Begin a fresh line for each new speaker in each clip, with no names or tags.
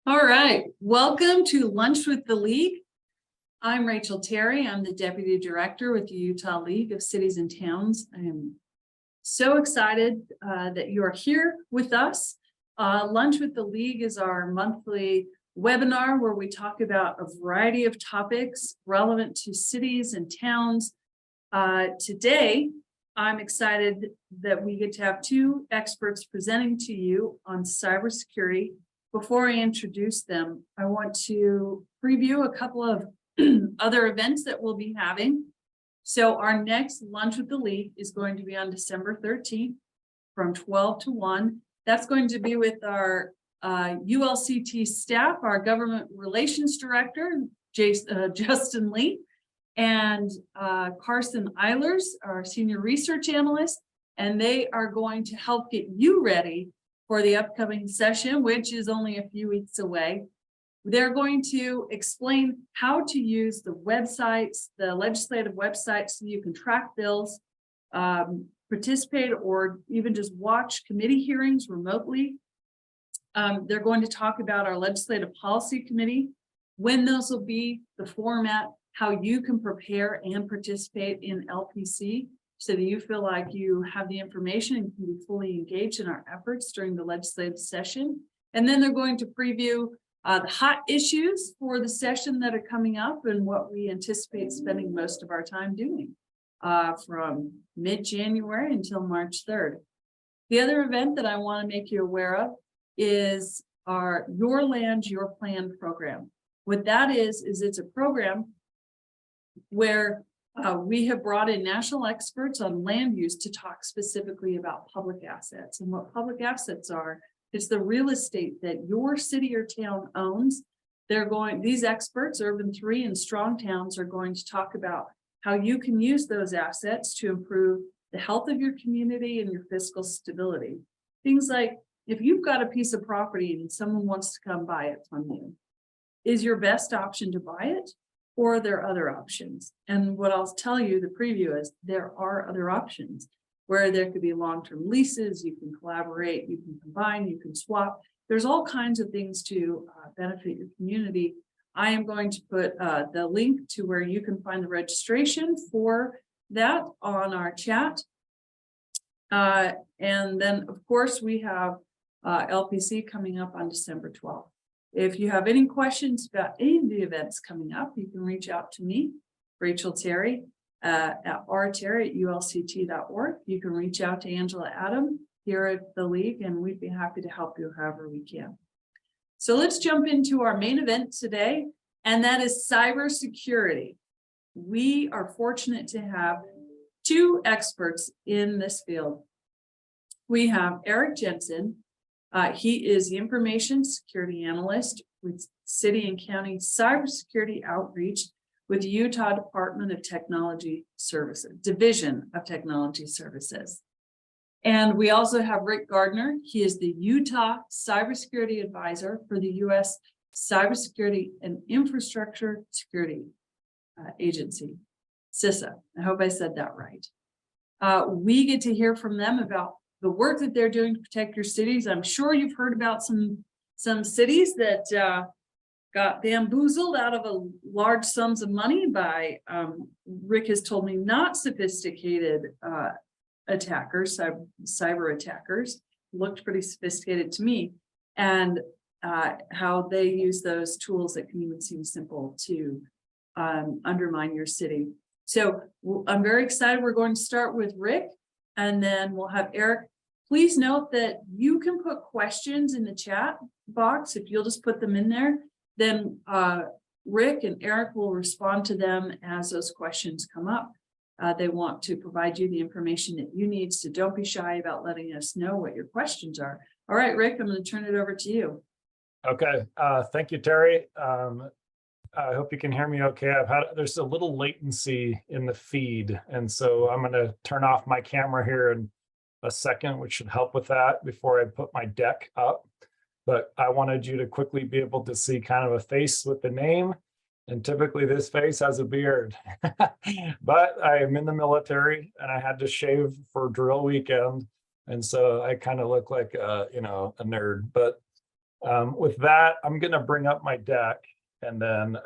All right, welcome to Lunch with the League. I'm Rachel Terry. I'm the Deputy Director with the Utah League of Cities and Towns. I am so excited that you are here with us. Lunch with the League is our monthly webinar where we talk about a variety of topics relevant to cities and towns. Today, I'm excited that we get to have two experts presenting to you on cybersecurity. Before I introduce them, I want to preview a couple of other events that we'll be having. So our next Lunch with the League is going to be on December 13th from 12 to 1. That's going to be with our ULCT staff, our Government Relations Director, Justin Lee, and Carson Eilers, our Senior Research Analyst, and they are going to help get you ready for the upcoming session, which is only a few weeks away. They're going to explain how to use the websites, the legislative websites, so you can track bills, participate, or even just watch committee hearings remotely. They're going to talk about our Legislative Policy Committee, when those will be, the format, how you can prepare and participate in LPC, so that you feel like you have the information and can be fully engaged in our efforts during the legislative session. And then they're going to preview the hot issues for the session that are coming up and what we anticipate spending most of our time doing from mid-January until March 3rd. The other event that I want to make you aware of is our Your Land, Your Plan program. What that is it's a program where we have brought in national experts on land use to talk specifically about public assets. And what public assets are, it's the real estate that your city or town owns. These experts, Urban 3 and Strong Towns, are going to talk about how you can use those assets to improve the health of your community and your fiscal stability. Things like, if you've got a piece of property and someone wants to come buy it from you, is your best option to buy it? Or are there other options? And what I'll tell you, the preview is there are other options where there could be long-term leases, you can collaborate, you can combine, you can swap. There's all kinds of things to benefit your community. I am going to put the link to where you can find the registration for that on our chat. And then, of course, we have LPC coming up on December 12th. If you have any questions about any of the events coming up, you can reach out to me, Rachel Terry, at rterry@ulct.org. You can reach out to Angela Adam here at the League, and we'd be happy to help you however we can. So let's jump into our main event today, and that is cybersecurity. We are fortunate to have two experts in this field. We have Eric Jensen. He is the Information Security Analyst with City and County Cybersecurity Outreach with the Utah Department of Technology Services, Division of Technology Services. And we also have Rick Gardner. He is the Utah Cybersecurity Advisor for the U.S. Cybersecurity and Infrastructure Security Agency, CISA. I hope I said that right. We get to hear from them about the work that they're doing to protect your cities. I'm sure you've heard about some cities that got bamboozled out of a large sums of money by, Rick has told me, not sophisticated attackers, cyber attackers. Looked pretty sophisticated to me, and how they use those tools that can even seem simple to undermine your city. So I'm very excited. We're going to start with Rick, and then we'll have Eric. Please note that you can put questions in the chat box. If you'll just put them in there, then Rick and Eric will respond to them as those questions come up. They want to provide you the information that you need, so don't be shy about letting us know what your questions are. All right, Rick, I'm going to turn it over to you.
Okay, thank you, Terry. I hope you can hear me okay. There's a little latency in the feed, and so I'm going to turn off my camera here in a second, which should help with that before I put my deck up. But I wanted you to quickly be able to see kind of a face with the name, and typically this face has a beard. But I am in the military and I had to shave for drill weekend, and so I kind of look like a nerd. But With that, I'm going to bring up my deck, and then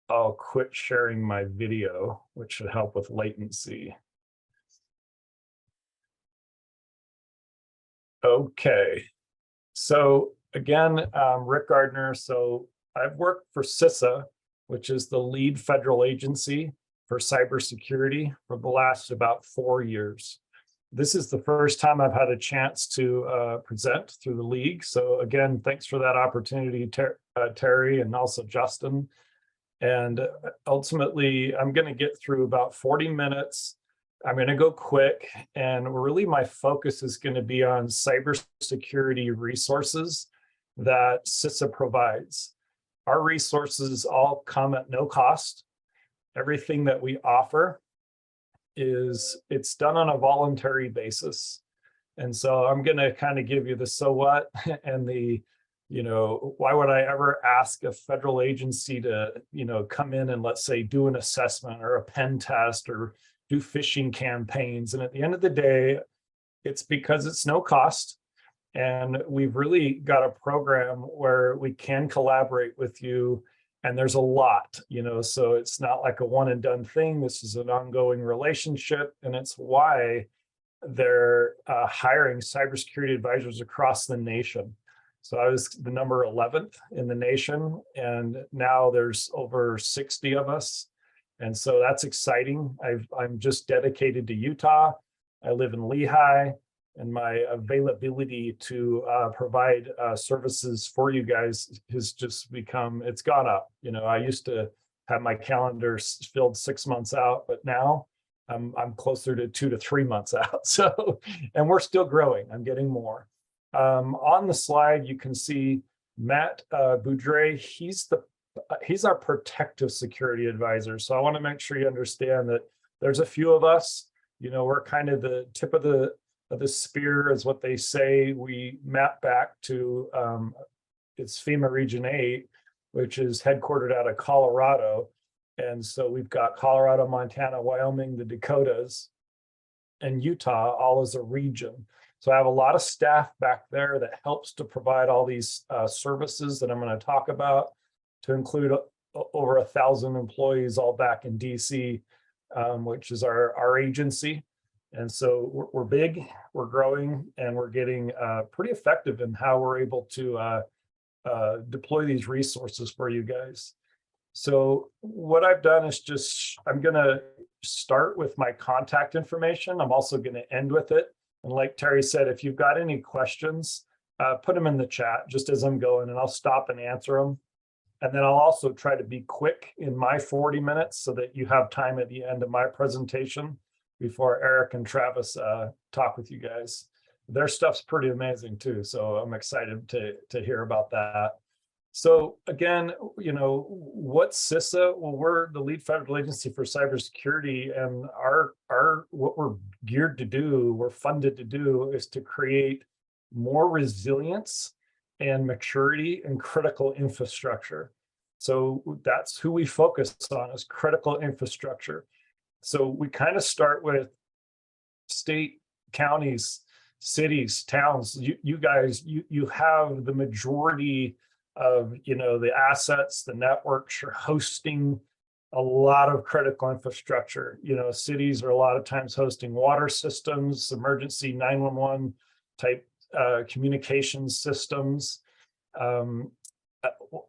I'll quit sharing my video, which should help with latency. Okay, so again, Rick Gardner. So I've worked for CISA, which is the lead federal agency for cybersecurity, for the last about 4 years. This is the first time I've had a chance to present through the league. So again, thanks for that opportunity, Terry, and also Justin. And ultimately, I'm going to get through about 40 minutes. I'm going to go quick, and really my focus is going to be on cybersecurity resources that CISA provides. Our resources all come at no cost. Everything that we offer it's done on a voluntary basis. And so I'm going to kind of give you the so what and the, why would I ever ask a federal agency to, come in and, let's say, do an assessment or a pen test or do phishing campaigns. And at the end of the day, it's because it's no cost. And we've really got a program where we can collaborate with you. And there's a lot, so it's not like a one and done thing. This is an ongoing relationship. And it's why they're hiring cybersecurity advisors across the nation. So I was the number 11th in the nation, and now there's over 60 of us. And so that's exciting. I'm just dedicated to Utah. I live in Lehigh, and my availability to provide services for you guys has just it's gone up. I used to have my calendar filled 6 months out, but now I'm closer to 2 to 3 months out. So, and we're still growing. I'm getting more. On the slide, you can see Matt Boudre. He's our protective security advisor. So I want to make sure you understand that there's a few of us. We're kind of the tip of the spear, is what they say. We map back to it's FEMA Region 8, which is headquartered out of Colorado. And so we've got Colorado, Montana, Wyoming, the Dakotas, and Utah all as a region. So I have a lot of staff back there that helps to provide all these services that I'm going to talk about, to include over 1,000 employees all back in DC, which is our agency. And so we're big, we're growing, and we're getting pretty effective in how we're able to deploy these resources for you guys. So what I've done is I'm going to start with my contact information. I'm also going to end with it. And like Terry said, if you've got any questions, put them in the chat just as I'm going, and I'll stop and answer them. And then I'll also try to be quick in my 40 minutes so that you have time at the end of my presentation before Eric and Travis talk with you guys. Their stuff's pretty amazing too, so I'm excited to hear about that. So again, what's CISA? Well, we're the lead federal agency for cybersecurity, and what we're geared to do, we're funded to do, is to create more resilience and maturity in critical infrastructure. So that's who we focus on, is critical infrastructure. So we kind of start with state, counties, cities, towns. You guys, you have the majority of the assets, the networks. You're hosting a lot of critical infrastructure. Cities are a lot of times hosting water systems, emergency 911 type communications systems, and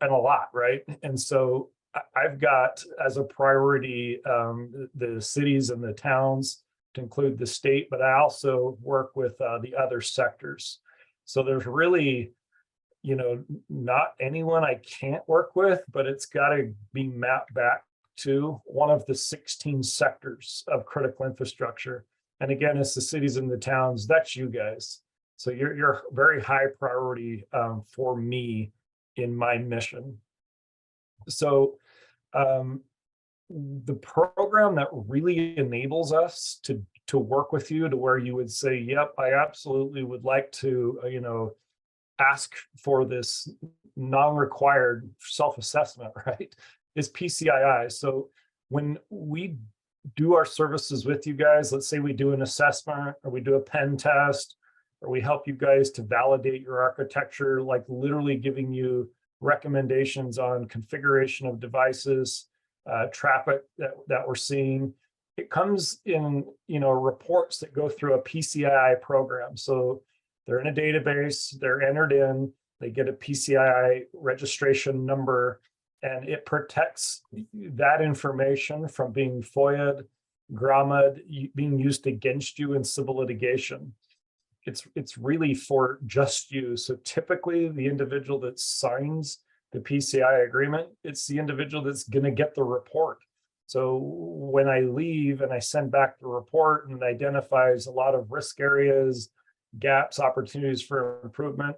a lot, right? And so I've got as a priority the cities and the towns, to include the state, but I also work with the other sectors. So there's really, not anyone I can't work with, but it's got to be mapped back to one of the 16 sectors of critical infrastructure. And again, it's the cities and the towns. That's you guys. So you're very high priority for me in my mission. So the program that really enables us to work with you to where you would say, yep, I absolutely would like to, ask for this non-required self-assessment, right, is PCII. So when we do our services with you guys, let's say we do an assessment or we do a pen test or we help you guys to validate your architecture, like literally giving you recommendations on configuration of devices, traffic that we're seeing. It comes in, reports that go through a PCI program. So they're in a database, they're entered in, they get a PCI registration number, and it protects that information from being FOIA'd, GRAMA'd, being used against you in civil litigation. It's really for just you. So typically the individual that signs the PCI agreement, it's the individual that's going to get the report. So when I leave and I send back the report and it identifies a lot of risk areas, gaps, opportunities for improvement,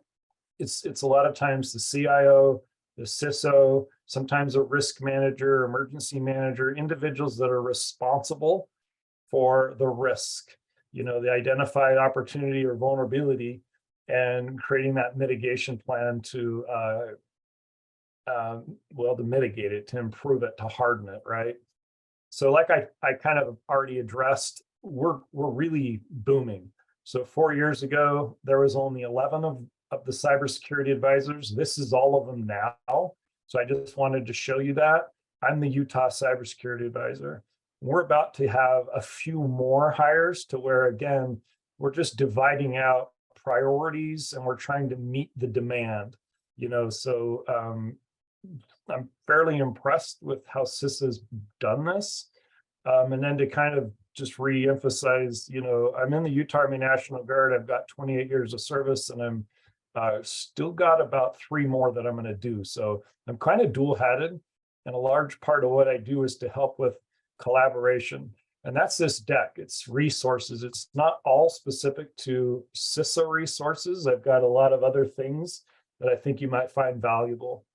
it's a lot of times the CIO, the CISO, sometimes a risk manager, emergency manager, individuals that are responsible for the risk, the identified opportunity or vulnerability, and creating that mitigation plan to to mitigate it, to improve it, to harden it, right? So like I kind of already addressed, we're really booming. So 4 years ago, there was only 11 of the cybersecurity advisors. This is all of them now. So I just wanted to show you that. I'm the Utah Cybersecurity Advisor. We're about to have a few more hires to where, again, we're just dividing out priorities and we're trying to meet the demand, so I'm fairly impressed with how CISA's done this. And then to kind of just re-emphasize, I'm in the Utah Army National Guard. I've got 28 years of service, and I'm still got about 3 more that I'm going to do. So I'm kind of dual-hatted, and a large part of what I do is to help with collaboration. And that's this deck. It's resources. It's not all specific to CISA resources. I've got a lot of other things that I think you might find valuable.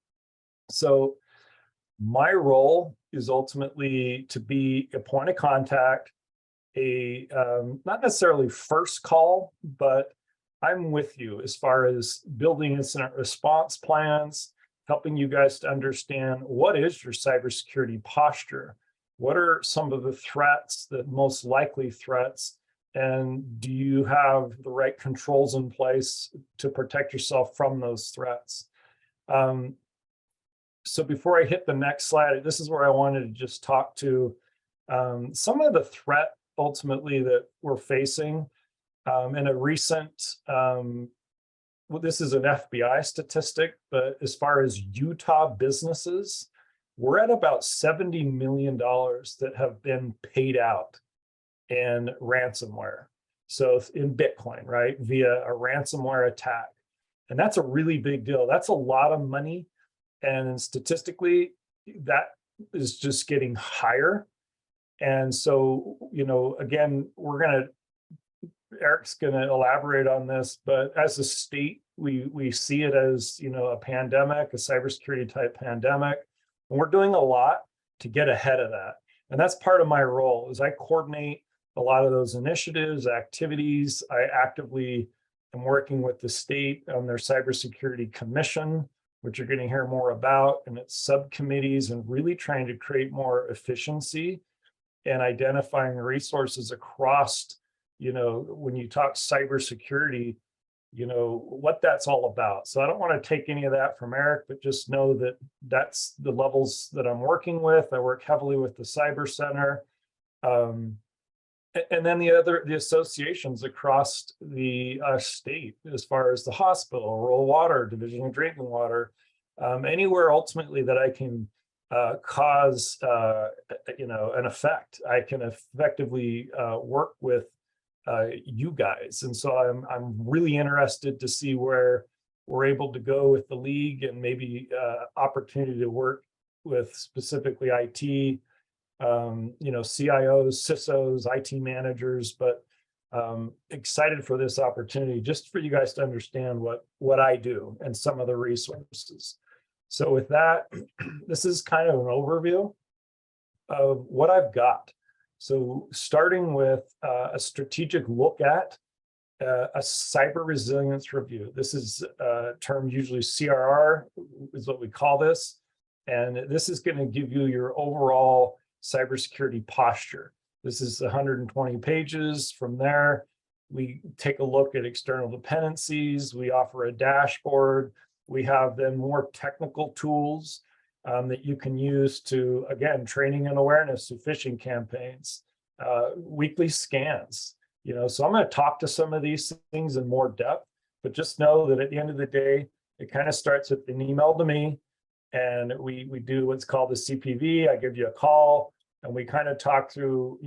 So my role is ultimately to be a point of contact, not necessarily first call, but I'm with you as far as building incident response plans, helping you guys to understand what is your cybersecurity posture, what are some of the threats, the most likely threats, and do you have the right controls in place to protect yourself from those threats? So before I hit the next slide, this is where I wanted to just talk to some of the threat ultimately that we're facing. In a recent, this is an FBI statistic, but as far as Utah businesses, we're at about $70 million that have been paid out in ransomware. So in Bitcoin, right, via a ransomware attack. And that's a really big deal. That's a lot of money. And statistically, that is just getting higher. And so, again, Eric's going to elaborate on this, but as a state, we see it as, a pandemic, a cybersecurity type pandemic. And we're doing a lot to get ahead of that. And that's part of my role is I coordinate a lot of those initiatives, activities. I actively am working with the state on their cybersecurity commission, which you're going to hear more about, and its subcommittees, and really trying to create more efficiency and identifying resources across, when you talk cybersecurity, what that's all about. So I don't want to take any of that from Eric, but just know that that's the levels that I'm working with. I work heavily with the Cyber Center. And then the associations across the state, as far as the hospital, rural water, division of drinking water, anywhere ultimately that I can cause, an effect. I can effectively work with you guys. And so I'm really interested to see where we're able to go with the league, and maybe opportunity to work with specifically IT, CIOs, CISOs, IT managers, but excited for this opportunity just for you guys to understand what I do and some of the resources. So with that, this is kind of an overview of what I've got. So starting with a strategic look at a cyber resilience review. This is a term, usually CRR is what we call this. And this is going to give you your overall cybersecurity posture. This is 120 pages. From there, We take a look at external dependencies. We offer a dashboard. We have then more technical tools that you can use to, again, training and awareness through phishing campaigns, weekly scans. So I'm going to talk to some of these things in more depth, but just know that at the end of the day, it kind of starts with an email to me, and we do what's called the CPV. I give you a call, and we kind of talk through,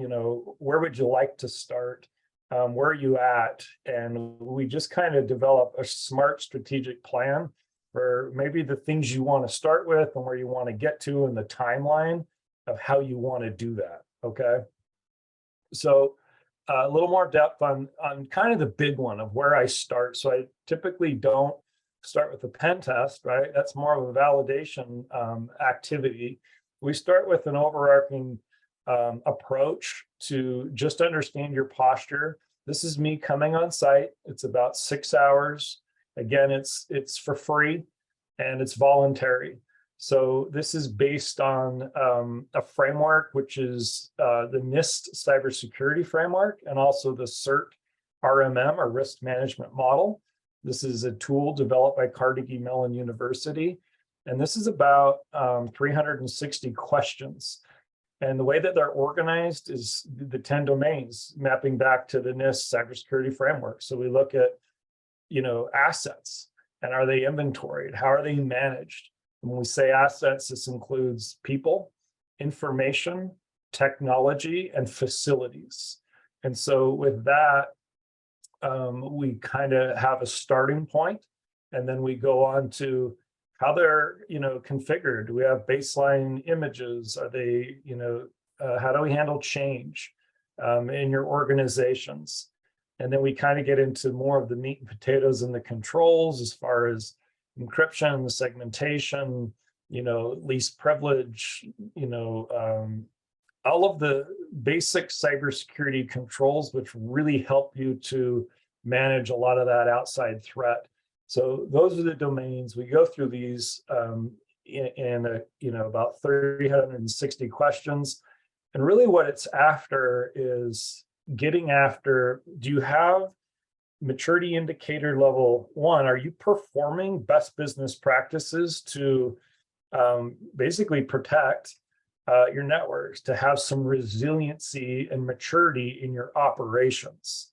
where would you like to start? Where are you at? And we just kind of develop a smart strategic plan for maybe the things you want to start with and where you want to get to in the timeline of how you want to do that. Okay. So a little more depth on kind of the big one of where I start. So I typically don't start with a pen test, right? That's more of a validation activity. We start with an overarching approach to just understand your posture. This is me coming on site. It's about 6 hours. Again, it's for free and it's voluntary. So this is based on a framework, which is the NIST cybersecurity framework, and also the CERT RMM, or risk management model. This is a tool developed by Carnegie Mellon University. And this is about 360 questions. And the way that they're organized is the 10 domains mapping back to the NIST cybersecurity framework. So we look at, assets, and are they inventoried? How are they managed? And when we say assets, this includes people, information, technology, and facilities. And so with that, we kind of have a starting point, and then we go on to how they're, configured. Do we have baseline images? Are they, how do we handle change in your organizations? And then we kind of get into more of the meat and potatoes and the controls as far as encryption, segmentation, least privilege, all of the basic cybersecurity controls, which really help you to manage a lot of that outside threat. So those are the domains. We go through these in about 360 questions. And really what it's after is getting after, do you have maturity indicator level 1? Are you performing best business practices to basically protect your networks, to have some resiliency and maturity in your operations?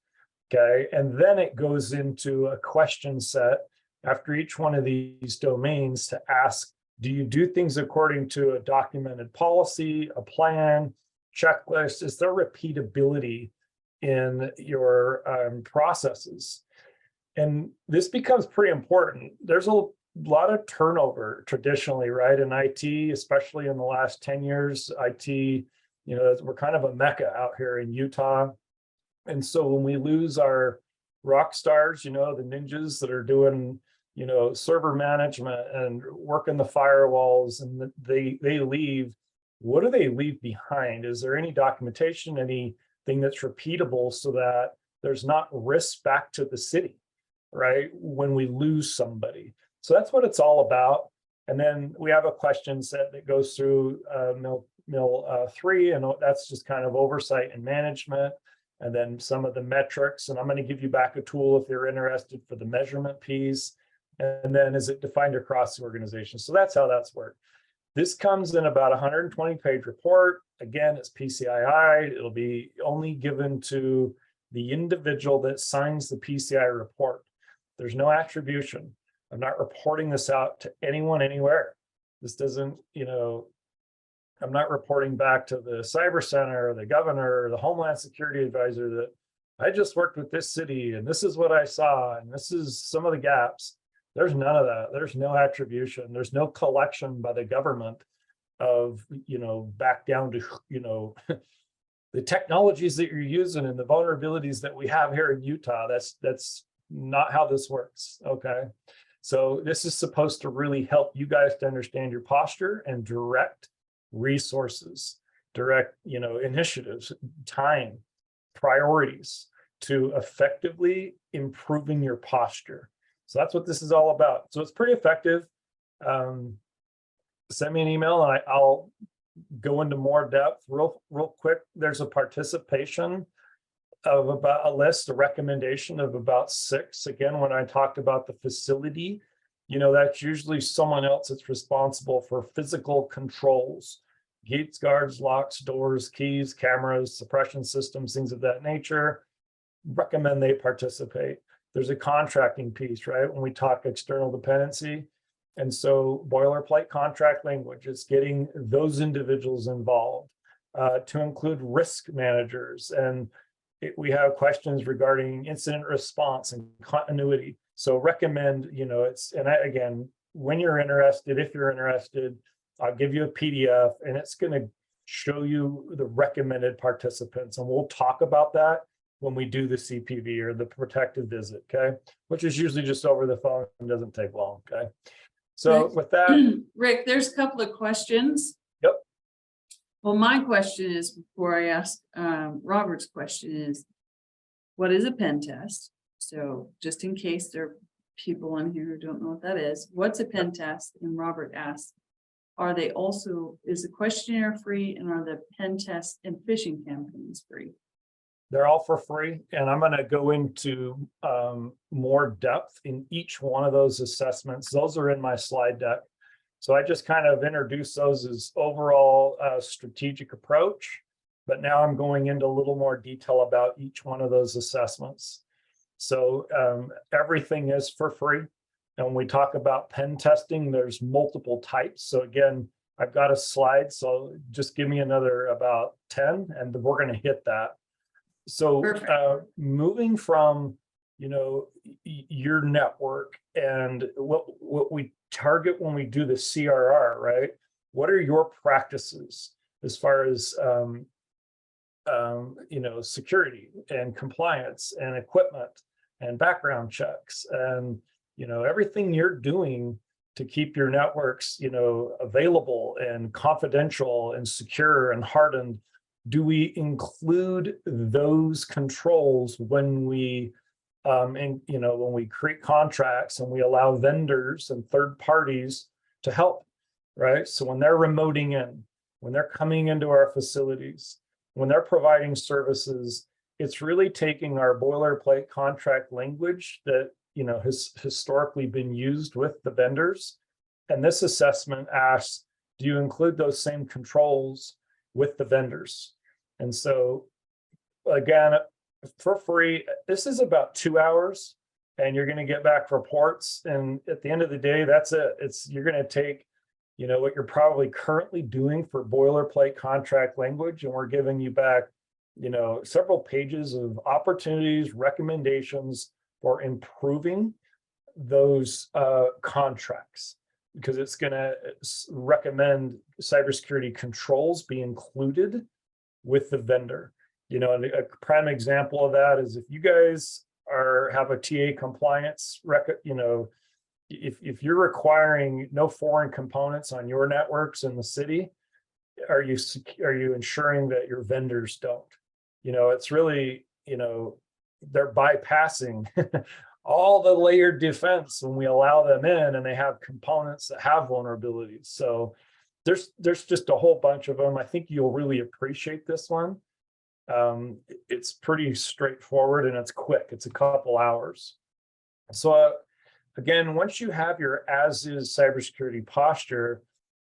Okay, and then it goes into a question set after each one of these domains to ask, do you do things according to a documented policy, a plan, checklist? Is there repeatability in your processes? And this becomes pretty important. There's a lot of turnover traditionally, right, in IT, especially in the last 10 years. IT, we're kind of a mecca out here in Utah. And so when we lose our rock stars, the ninjas that are doing, server management and working the firewalls, and they leave, what do they leave behind? Is there any documentation, anything that's repeatable so that there's not risk back to the city, right, when we lose somebody? So that's what it's all about. And then we have a question set that goes through MIL 3, and that's just kind of oversight and management. And then some of the metrics, and I'm going to give you back a tool if you're interested for the measurement piece. And then is it defined across the organization? So that's how that's worked. This comes in about 120-page report. Again, it's PCI. It'll be only given to the individual that signs the PCI report. There's no attribution. I'm not reporting this out to anyone anywhere. This doesn't, I'm not reporting back to the Cyber Center or the governor or the Homeland Security Advisor that I just worked with this city and this is what I saw and this is some of the gaps. There's none of that. There's no attribution. There's no collection by the government of, back down to, the technologies that you're using and the vulnerabilities that we have here in Utah. That's not how this works. Okay. So this is supposed to really help you guys to understand your posture and direct resources, direct, initiatives, time, priorities to effectively improving your posture. So that's what this is all about. So it's pretty effective. Send me an email and I'll go into more depth real quick. There's a participation of about a list, a recommendation of about 6. Again, when I talked about the facility, that's usually someone else that's responsible for physical controls, gates, guards, locks, doors, keys, cameras, suppression systems, things of that nature. Recommend they participate. There's a contracting piece, right? When we talk external dependency. And so boilerplate contract language is getting those individuals involved, to include risk managers. And we have questions regarding incident response and continuity. So recommend, again, when you're interested, if you're interested, I'll give you a PDF and it's going to show you the recommended participants. And we'll talk about that when we do the CPV or the protective visit, okay? Which is usually just over the phone and doesn't take long, okay? So
Rick,
with that.
Rick, there's a couple of questions.
Yep.
Well, my question is, before I ask Robert's question is, what is a pen test? So just in case there are people on here who don't know what that is, what's a pen test? And Robert asked, is the questionnaire free, and are the pen tests and phishing campaigns free?
They're all for free, and I'm going to go into more depth in each one of those assessments. Those are in my slide deck. So I just kind of introduced those as overall strategic approach, but now I'm going into a little more detail about each one of those assessments. So everything is for free. And when we talk about pen testing, there's multiple types. So again, I've got a slide, so just give me another about 10 and we're going to hit that. So moving from, your network and what we target when we do the CRR, right? What are your practices as far as, security and compliance and equipment and background checks and, everything you're doing to keep your networks, available and confidential and secure and hardened. Do we include those controls when we, when we create contracts and we allow vendors and third parties to help, right? So when they're remoting in, when they're coming into our facilities, when they're providing services, it's really taking our boilerplate contract language that, has historically been used with the vendors. And this assessment asks, do you include those same controls with the vendors? And so again, for free, this is about 2 hours and you're going to get back reports. And at the end of the day, that's it. You're going to take, what you're probably currently doing for boilerplate contract language. And we're giving you back, several pages of opportunities, recommendations for improving those contracts, because it's going to recommend cybersecurity controls be included with the vendor. And a prime example of that is if you guys have a TA compliance if you're requiring no foreign components on your networks in the city, are you ensuring that your vendors don't? It's really, they're bypassing all the layered defense when we allow them in, and they have components that have vulnerabilities. So there's just a whole bunch of them. I think you'll really appreciate this one. It's pretty straightforward and it's quick. It's a couple hours. So again, once you have your as-is cybersecurity posture,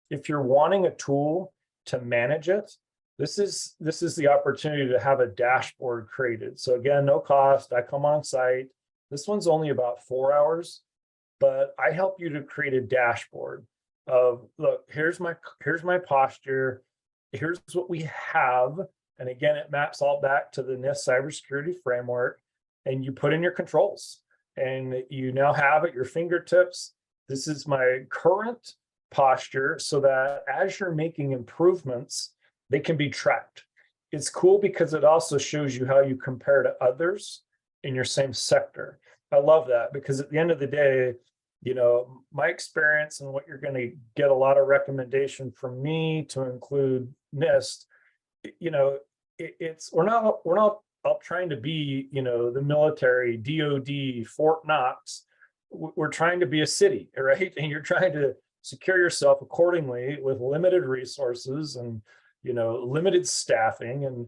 if you're wanting a tool to manage it, this is the opportunity to have a dashboard created. So again, no cost. I come on site. This one's only about 4 hours, but I help you to create a dashboard of, look, here's my posture. Here's what we have. And again, it maps all back to the NIST cybersecurity framework, and you put in your controls and you now have at your fingertips. This is my current posture, so that as you're making improvements, they can be tracked. It's cool because it also shows you how you compare to others in your same sector. I love that, because at the end of the day, my experience and what you're going to get a lot of recommendation from me to include NIST, we're not up trying to be, the military, DOD, Fort Knox. We're trying to be a city, right? And you're trying to secure yourself accordingly with limited resources and, limited staffing. And,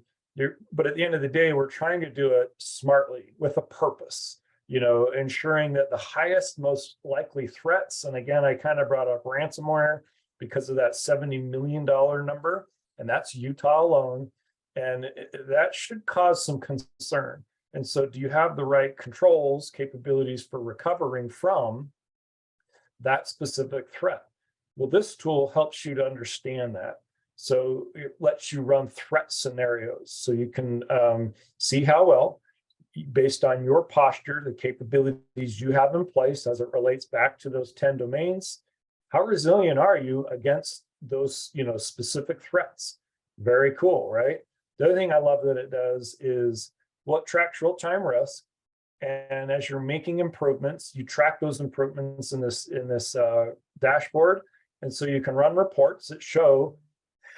But at the end of the day, we're trying to do it smartly with a purpose, ensuring that the highest, most likely threats, and again, I kind of brought up ransomware because of that $70 million number, and that's Utah alone, and that should cause some concern. And so do you have the right controls, capabilities for recovering from that specific threat? Well, this tool helps you to understand that. So it lets you run threat scenarios so you can see how well, based on your posture, the capabilities you have in place as it relates back to those 10 domains, how resilient are you against those specific threats? Very cool, right? The other thing I love that it does is, well, it tracks real-time risk. And as you're making improvements, you track those improvements in this dashboard. And so you can run reports that show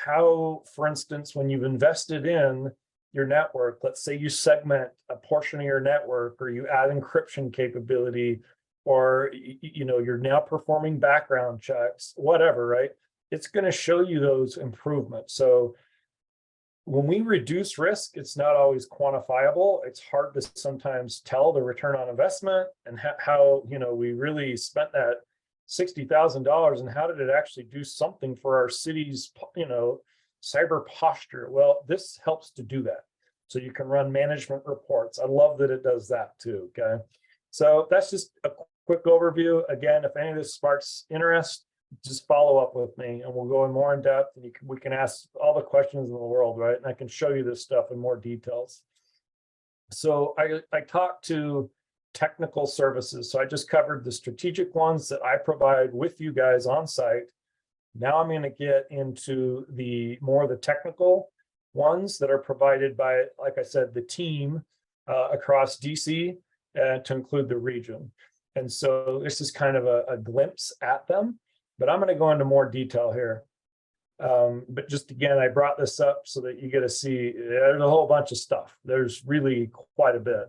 how, for instance, when you've invested in your network, let's say you segment a portion of your network, or you add encryption capability, or you're now performing background checks, whatever, right? It's going to show you those improvements. So when we reduce risk, it's not always quantifiable. It's hard to sometimes tell the return on investment and how we really spent that $60,000 and how did it actually do something for our city's cyber posture. Well, this helps to do that. So you can run management reports. I love that it does that too. Okay, so that's just a quick overview. Again, if any of this sparks interest, just follow up with me and we'll go in more in depth, and we can ask all the questions in the world, right? And I can show you this stuff in more details. So I talked to technical services. So I just covered the strategic ones that I provide with you guys on site. Now I'm going to get into the technical ones that are provided by, like I said, the team across DC to include the region. And so this is kind of a glimpse at them, but I'm going to go into more detail here. But just again, I brought this up so that you get to see there's a whole bunch of stuff. There's really quite a bit.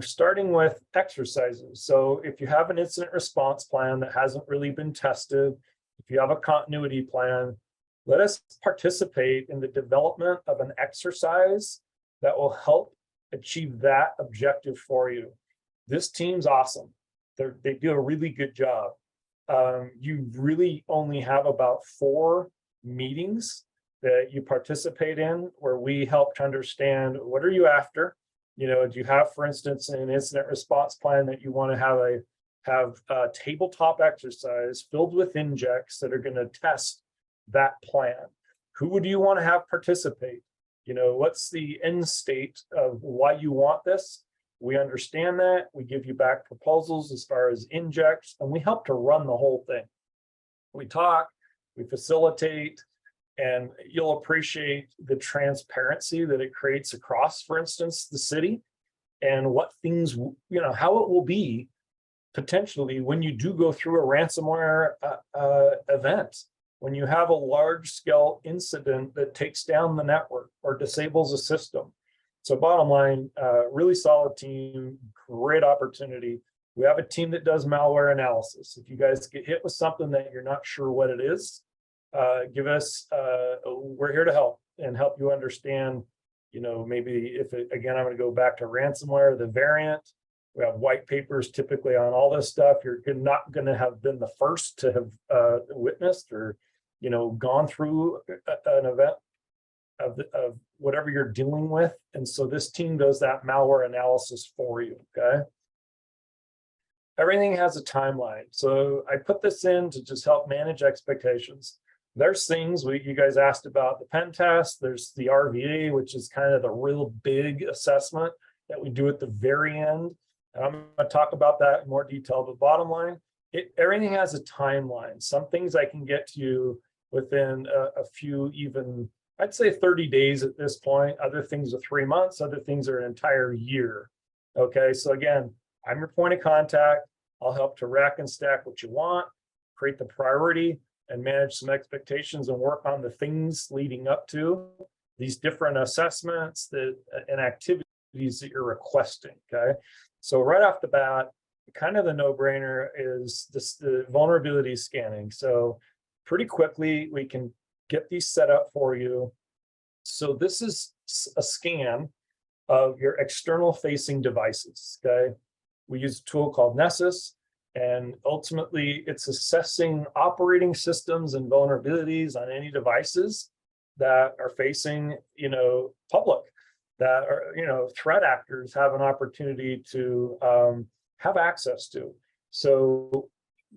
Starting with exercises. So if you have an incident response plan that hasn't really been tested, if you have a continuity plan, let us participate in the development of an exercise that will help achieve that objective for you. This team's awesome. They do a really good job. You really only have about 4 meetings that you participate in where we help to understand what are you after. Do you have, for instance, an incident response plan that you want to have a tabletop exercise filled with injects that are going to test that plan? Who would you want to have participate? What's the end state of why you want this? We understand that. We give you back proposals as far as injects, and we help to run the whole thing. We talk, we facilitate, and you'll appreciate the transparency that it creates across, for instance, the city, and what things, how it will be potentially when you do go through a ransomware event, when you have a large scale incident that takes down the network or disables a system. So bottom line, really solid team, great opportunity. We have a team that does malware analysis. If you guys get hit with something that you're not sure what it is, give us, we're here to help and help you understand, maybe again, I'm going to go back to ransomware, the variant. We have white papers typically on all this stuff. You're not going to have been the first to have witnessed or, gone through an event of whatever you're dealing with. And so this team does that malware analysis for you, okay? Everything has a timeline. So I put this in to just help manage expectations. There's things you guys asked about the pen test. There's the RVA, which is kind of the real big assessment that we do at the very end. And I'm going to talk about that in more detail. But bottom line, everything has a timeline. Some things I can get to you within a few, even I'd say 30 days at this point. Other things are 3 months. Other things are an entire year. Okay, so again, I'm your point of contact. I'll help to rack and stack what you want, create the priority, and manage some expectations and work on the things leading up to these different assessments and activities that you're requesting. Okay, so right off the bat, kind of the no-brainer is the vulnerability scanning. So pretty quickly we can get these set up for you. So this is a scan of your external facing devices, okay? We use a tool called Nessus, and ultimately it's assessing operating systems and vulnerabilities on any devices that are facing, public, that are, threat actors have an opportunity to have access to. So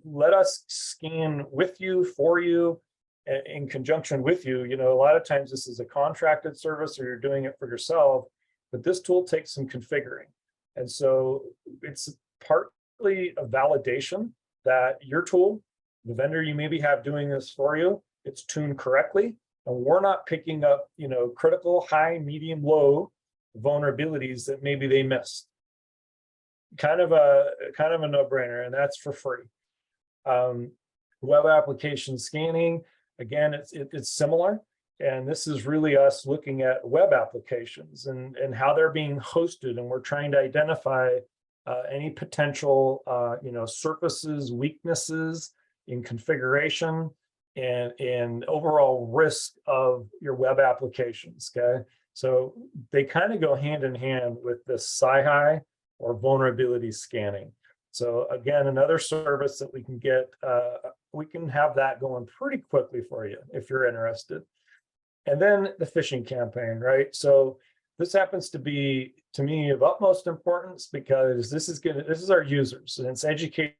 let us scan with you, for you, in conjunction with you. A lot of times this is a contracted service or you're doing it for yourself, but this tool takes some configuring. And so it's partly a validation that your tool, the vendor you maybe have doing this for you, it's tuned correctly. And we're not picking up, critical, high, medium, low vulnerabilities that maybe they missed. Kind of a no-brainer, and that's for free. Web application scanning, again, it's similar. And this is really us looking at web applications and how they're being hosted. And we're trying to identify any potential, surfaces, weaknesses in configuration and overall risk of your web applications, okay? So they kind of go hand in hand with the SciHi or vulnerability scanning. So again, another service that we can get, we can have that going pretty quickly for you if you're interested. And then the phishing campaign, right? So this happens to be, to me, of utmost importance because this is our users, and it's educating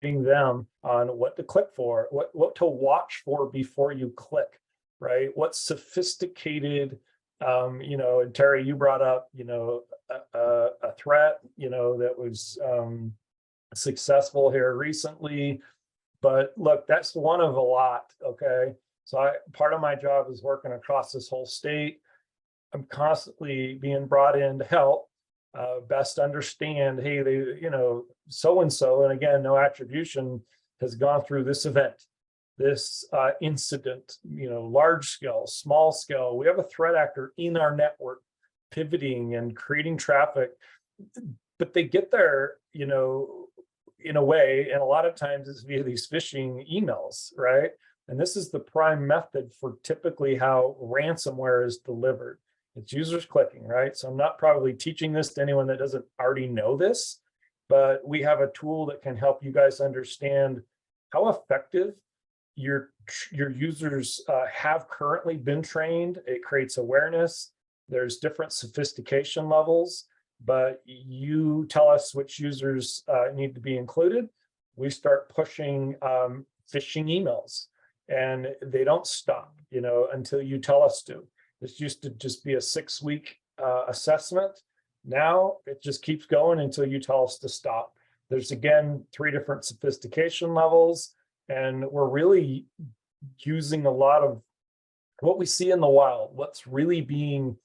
them on what to click for, what to watch for before you click, right? What's sophisticated, and Terry, you brought up, a threat, that was successful here recently. But look, that's one of a lot, okay? So part of my job is working across this whole state. I'm constantly being brought in to help best understand, hey, so-and-so, and again, no attribution, has gone through this event, this incident, large scale, small scale. We have a threat actor in our network pivoting and creating traffic, but they get there, in a way, and a lot of times it's via these phishing emails, right? And this is the prime method for typically how ransomware is delivered. It's users clicking, right? So I'm not probably teaching this to anyone that doesn't already know this, but we have a tool that can help you guys understand how effective your users have currently been trained. It creates awareness. There's different sophistication levels, but you tell us which users need to be included. We start pushing phishing emails. And they don't stop, until you tell us to. This used to just be a 6-week assessment. Now it just keeps going until you tell us to stop. There's, again, 3 different sophistication levels, and we're really using a lot of what we see in the wild, what's really being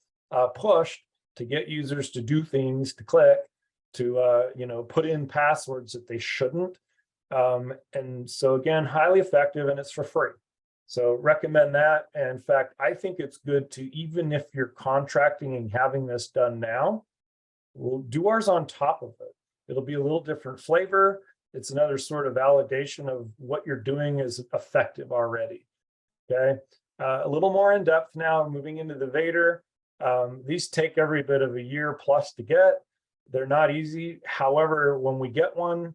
pushed to get users to do things, to click, to put in passwords that they shouldn't. And so again, highly effective, and it's for free. So recommend that. And in fact, I think it's good to, even if you're contracting and having this done now, we'll do ours on top of it. It'll be a little different flavor. It's another sort of validation of what you're doing is effective already. Okay. A little more in depth now, moving into the Vader. These take every bit of a year plus to get. They're not easy. However, when we get one,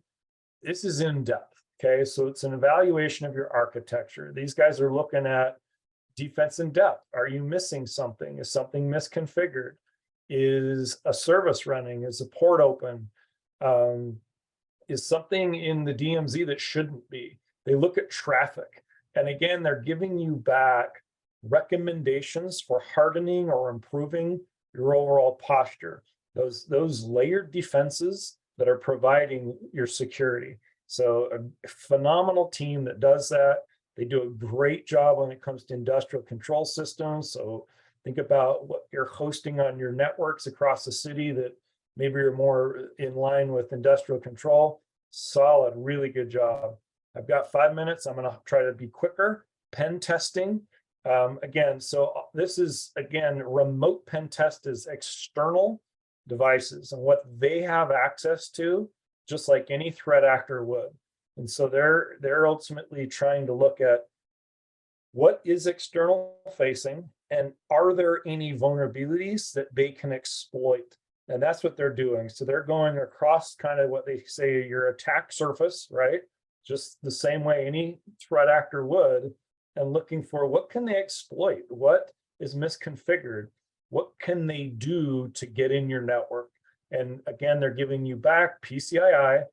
this is in depth, okay? So it's an evaluation of your architecture. These guys are looking at defense in depth. Are you missing something? Is something misconfigured? Is a service running? Is a port open? Is something in the DMZ that shouldn't be? They look at traffic. And again, they're giving you back recommendations for hardening or improving your overall posture. Those layered defenses that are providing your security. So a phenomenal team that does that. They do a great job when it comes to industrial control systems. So think about what you're hosting on your networks across the city that maybe you're more in line with industrial control. Solid, really good job. I've got 5 minutes. I'm going to try to be quicker. Pen testing. Again, so this is, again, remote pen test is external devices and what they have access to, just like any threat actor would. And so they're ultimately trying to look at what is external facing and are there any vulnerabilities that they can exploit? And that's what they're doing. So they're going across kind of what they say your attack surface, right? Just the same way any threat actor would, and looking for what can they exploit? What is misconfigured? What can they do to get in your network? And again, they're giving you back PCI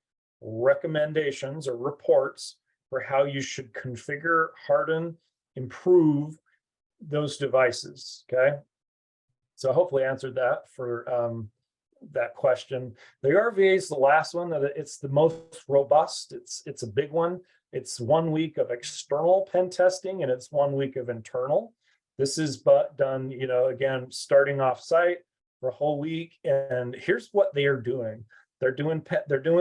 recommendations or reports for how you should configure, harden, improve those devices, okay? So hopefully I answered that for that question. The RVA is the last one, that it's the most robust. It's a big one. It's 1 week of external pen testing and it's 1 week of internal. This is but done, again, starting off site for a whole week. And here's what they are doing. They're doing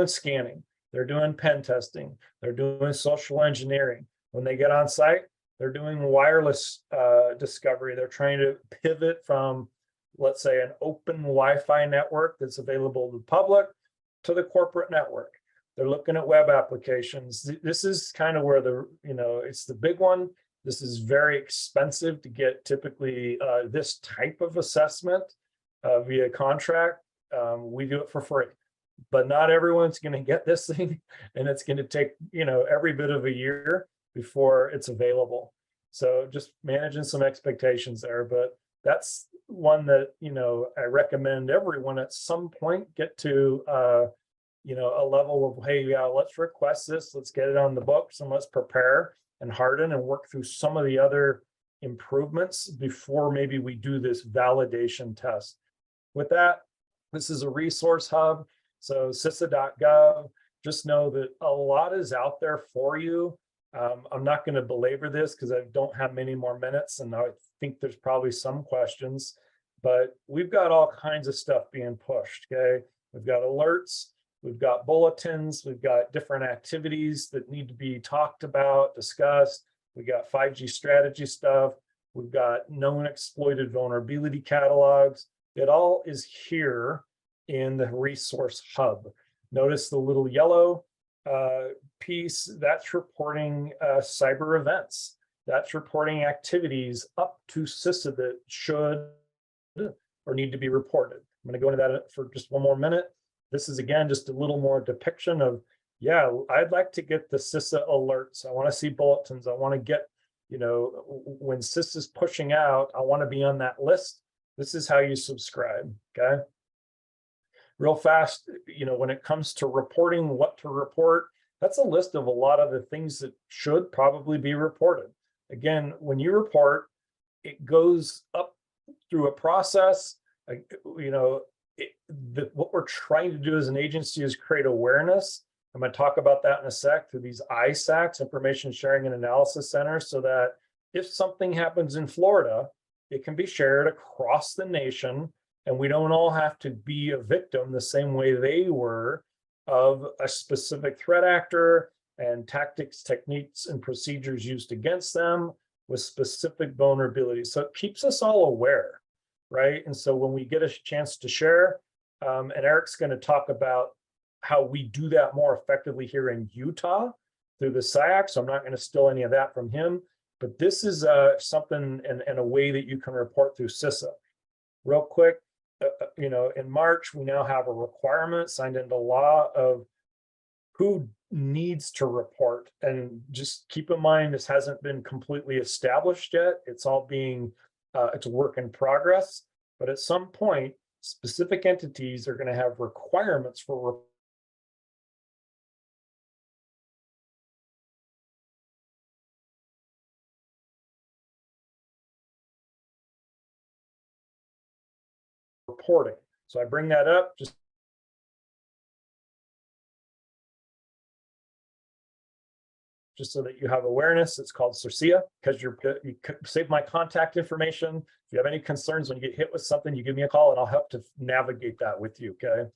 scanning. They're doing pen testing. They're doing social engineering. When they get on site, they're doing wireless discovery. They're trying to pivot from, let's say, an open Wi-Fi network that's available to the public to the corporate network. They're looking at web applications. This is kind of where it's the big one. This is very expensive to get typically this type of assessment via contract. We do it for free, but not everyone's going to get this thing, and it's going to take, every bit of a year before it's available. So just managing some expectations there, but that's one that, I recommend everyone at some point get to, a level of, hey, yeah, let's request this, let's get it on the books, and let's prepare and harden and work through some of the other improvements before maybe we do this validation test. With that, this is a resource hub. So CISA.gov, just know that a lot is out there for you. I'm not going to belabor this because I don't have many more minutes, and I think there's probably some questions, but we've got all kinds of stuff being pushed, okay? We've got alerts, we've got bulletins, we've got different activities that need to be talked about, discussed. We got 5G strategy stuff. We've got known exploited vulnerability catalogs. It all is here in the resource hub. Notice the little yellow piece, that's reporting cyber events. That's reporting activities up to CISA that should or need to be reported. I'm going to go into that for just one more minute. This is, again, just a little more depiction of, yeah, I'd like to get the CISA alerts. I want to see bulletins. I want to get, when CISA is pushing out, I want to be on that list. This is how you subscribe, okay? Real fast, when it comes to reporting what to report, that's a list of a lot of the things that should probably be reported. Again, when you report, it goes up through a process. What we're trying to do as an agency is create awareness. I'm going to talk about that in a sec, through these ISACs, Information Sharing and Analysis Centers, so that if something happens in Florida, it can be shared across the nation, and we don't all have to be a victim the same way they were of a specific threat actor and tactics, techniques, and procedures used against them with specific vulnerabilities. So it keeps us all aware, right? And so when we get a chance to share, and Eric's going to talk about how we do that more effectively here in Utah through the SIAC, so I'm not going to steal any of that from him, but this is something and a way that you can report through CISA. Real quick, in March, we now have a requirement signed into law of who needs to report. And just keep in mind, this hasn't been completely established yet. It's all being, it's a work in progress. But at some point, specific entities are going to have requirements for reporting. So I bring that up just so that you have awareness. It's called CERCIA, because you save my contact information. If you have any concerns when you get hit with something, you give me a call and I'll help to navigate that with you, okay?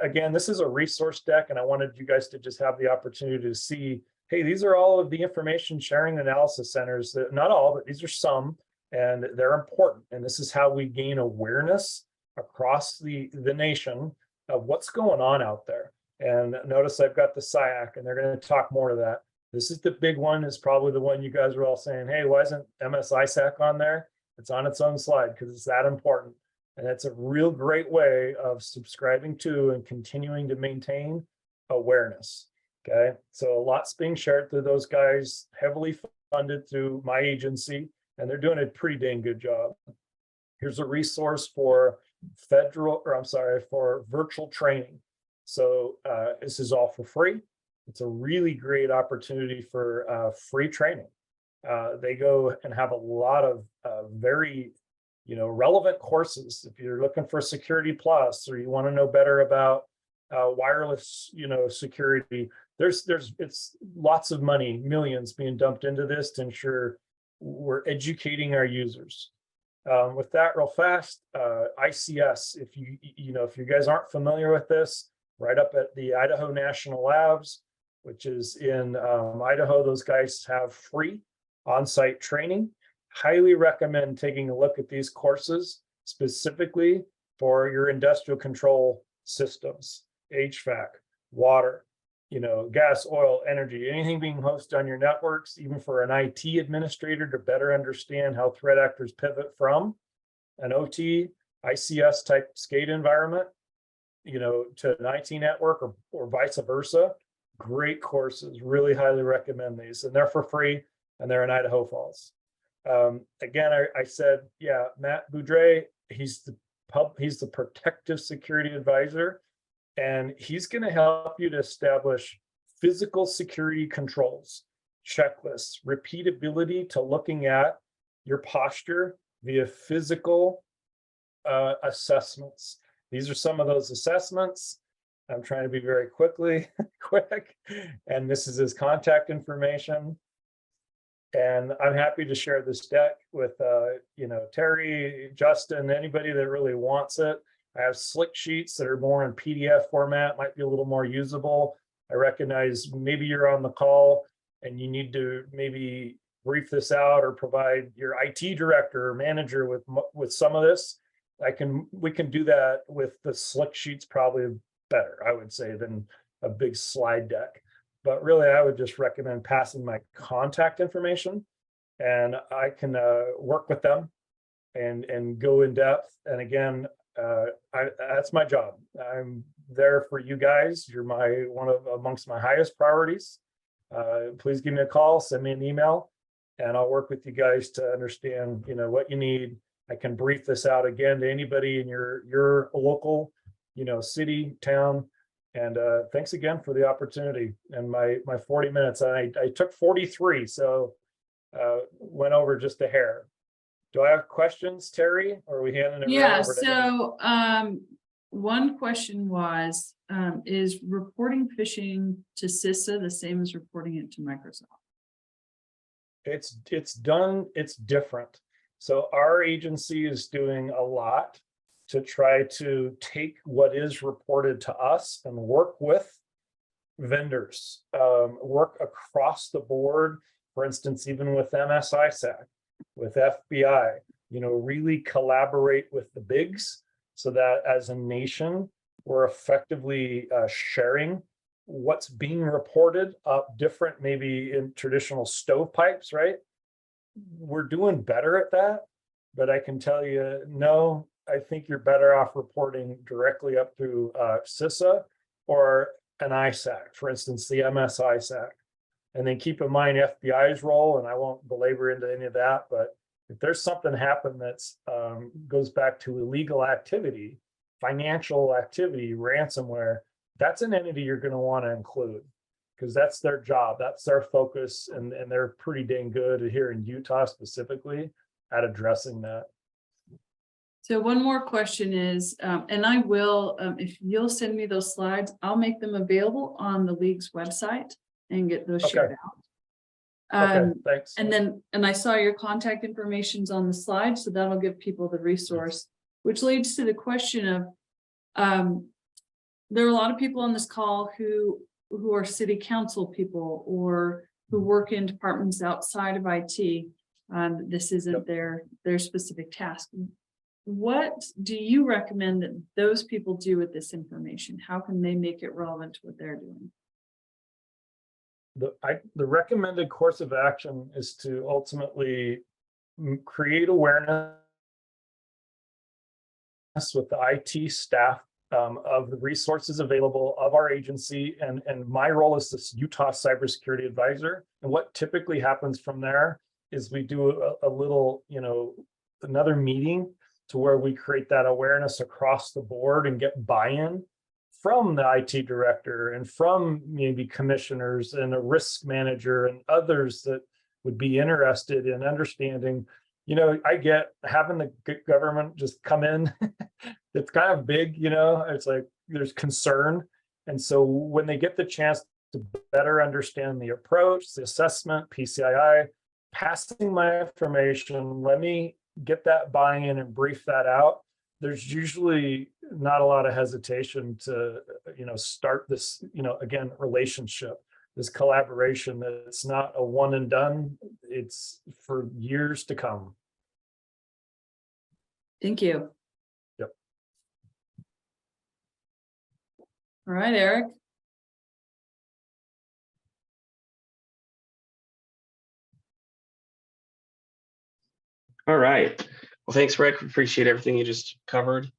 Again, this is a resource deck, and I wanted you guys to just have the opportunity to see, hey, these are all of the information sharing analysis centers, that not all, but these are some, and they're important. And this is how we gain awareness across the nation of what's going on out there. And notice I've got the SIAC, and they're going to talk more to that. This is the big one, is probably the one you guys are all saying, hey, why isn't MS ISAC on there? It's on its own slide because it's that important. And it's a real great way of subscribing to and continuing to maintain awareness. Okay, so a lot's being shared through those guys, heavily funded through my agency, and they're doing a pretty dang good job. Here's a resource for for virtual training. So this is all for free. It's a really great opportunity for free training. They go and have a lot of very, relevant courses. If you're looking for Security Plus, or you want to know better about wireless, security, it's lots of money, millions being dumped into this to ensure we're educating our users. With that, real fast, ICS, if you guys aren't familiar with this, right up at the Idaho National Labs, which is in Idaho, those guys have free on-site training. Highly recommend taking a look at these courses specifically for your industrial control systems, HVAC, water, gas, oil, energy, anything being hosted on your networks, even for an IT administrator to better understand how threat actors pivot from an OT, ICS type SCADA environment, to an IT network or vice versa. Great courses, really highly recommend these, and they're for free, and they're in Idaho Falls. Again, I said, yeah, Matt Boudre, he's the protective security advisor, and he's going to help you to establish physical security controls, checklists, repeatability to looking at your posture via physical assessments. These are some of those assessments. I'm trying to be very quick, and this is his contact information. And I'm happy to share this deck with, Terry, Justin, anybody that really wants it. I have slick sheets that are more in PDF format, might be a little more usable. I recognize maybe you're on the call and you need to maybe brief this out or provide your IT director or manager with some of this. We can do that with the slick sheets probably better, I would say, than a big slide deck. But really, I would just recommend passing my contact information, and I can work with them and go in depth. And again, that's my job. I'm there for you guys. You're amongst my highest priorities. Please give me a call, send me an email, and I'll work with you guys to understand, what you need. I can brief this out again to anybody in your local, city, town. And thanks again for the opportunity and my 40 minutes. I took 43, so went over just a hair. Do I have questions, Terry, or are we handing it right over to him?
So one question was, is reporting phishing to CISA the same as reporting it to Microsoft?
It's different. So our agency is doing a lot to try to take what is reported to us and work with vendors, work across the board, for instance, even with MSISAC, with FBI, really collaborate with the bigs so that as a nation, we're effectively sharing what's being reported up different, maybe in traditional stovepipes, right? We're doing better at that, but I can tell you, no, I think you're better off reporting directly up through CISA or an ISAC, for instance, the MSISAC. And then keep in mind FBI's role, and I won't belabor into any of that, but if there's something happen that's goes back to illegal activity, financial activity, ransomware, that's an entity you're going to want to include because that's their job, that's their focus, and they're pretty dang good here in Utah specifically at addressing that.
So one more question is, and I will, if you'll send me those slides, I'll make them available on the league's website and get those shared out.
Okay, thanks.
And I saw your contact information's on the slide, so that'll give people the resource, which leads to the question of, there are a lot of people on this call who are city council people or who work in departments outside of IT. This isn't their specific task. What do you recommend that those people do with this information? How can they make it relevant to what they're doing?
The recommended course of action is to ultimately create awareness with the IT staff of the resources available of our agency. And my role is this Utah Cybersecurity Advisor. And what typically happens from there is we do a little, another meeting to where we create that awareness across the board and get buy-in from the IT director and from maybe commissioners and a risk manager and others that would be interested in understanding. I get having the government just come in. It's kind of big, it's like there's concern. And so when they get the chance to better understand the approach, the assessment, PCII, passing my information, let me get that buy-in and brief that out. There's usually not a lot of hesitation to, start this, again, relationship, this collaboration, that it's not a one and done, it's for years to come.
Thank you.
Yep.
All right, Eric.
All right. Well, thanks, Rick. Appreciate everything you just covered.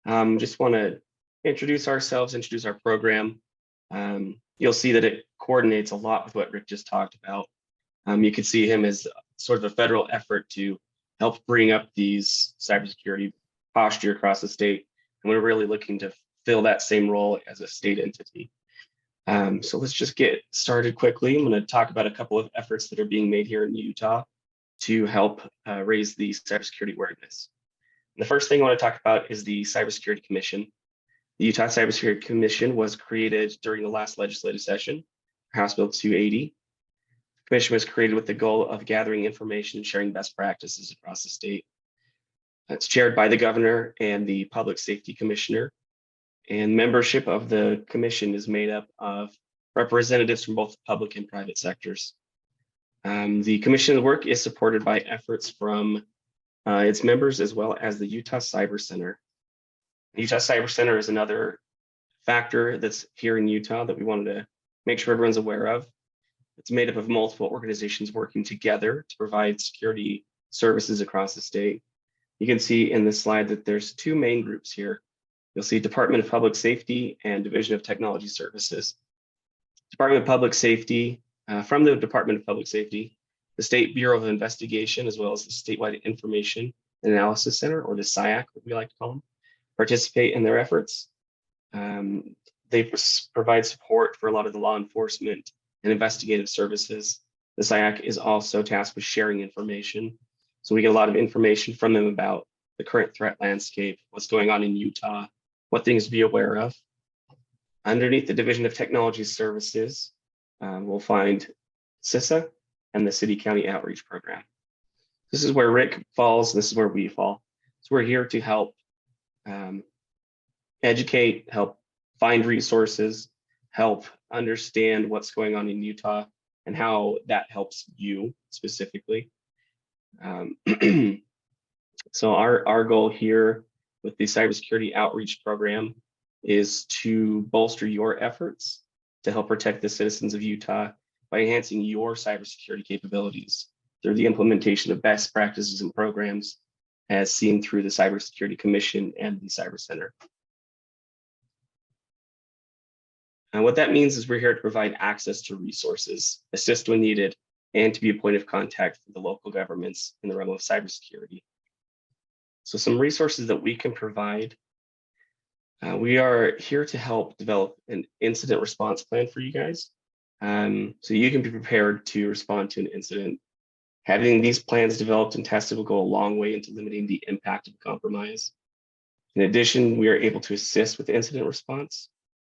Just want to introduce ourselves, introduce our program. You'll see that it coordinates a lot with what Rick just talked about. You can see him as sort of a federal effort to help bring up these cybersecurity posture across the state. And we're really looking to fill that same role as a state entity. So let's just get started quickly. I'm going to talk about a couple of efforts that are being made here in Utah to help raise the cybersecurity awareness. The first thing I want to talk about is the Cybersecurity Commission. The Utah Cybersecurity Commission was created during the last legislative session, House Bill 280. The commission was created with the goal of gathering information and sharing best practices across the state. It's chaired by the governor and the public safety commissioner. And membership of the commission is made up of representatives from both public and private sectors. The commission's work is supported by efforts from its members as well as the Utah Cyber Center. The Utah Cyber Center is another factor that's here in Utah that we wanted to make sure everyone's aware of. It's made up of multiple organizations working together to provide security services across the state. You can see in this slide that there's two main groups here. You'll see Department of Public Safety and Division of Technology Services. Department of Public Safety, from the Department of Public Safety, the State Bureau of Investigation, as well as the Statewide Information and Analysis Center, or the SIAC, what we like to call them, participate in their efforts. They provide support for a lot of the law enforcement and investigative services. The SIAC is also tasked with sharing information. So we get a lot of information from them about the current threat landscape, what's going on in Utah, what things to be aware of. Underneath the Division of Technology Services, we'll find CISA and the City County Outreach Program. This is where Rick falls, this is where we fall. So we're here to help educate, help find resources, help understand what's going on in Utah and how that helps you specifically. So our goal here with the Cybersecurity Outreach Program is to bolster your efforts to help protect the citizens of Utah by enhancing your cybersecurity capabilities through the implementation of best practices and programs as seen through the Cybersecurity Commission and the Cyber Center. And what that means is we're here to provide access to resources, assist when needed, and to be a point of contact for the local governments in the realm of cybersecurity. So some resources that we can provide. We are here to help develop an incident response plan for you guys. So you can be prepared to respond to an incident. Having these plans developed and tested will go a long way into limiting the impact of compromise. In addition, we are able to assist with incident response.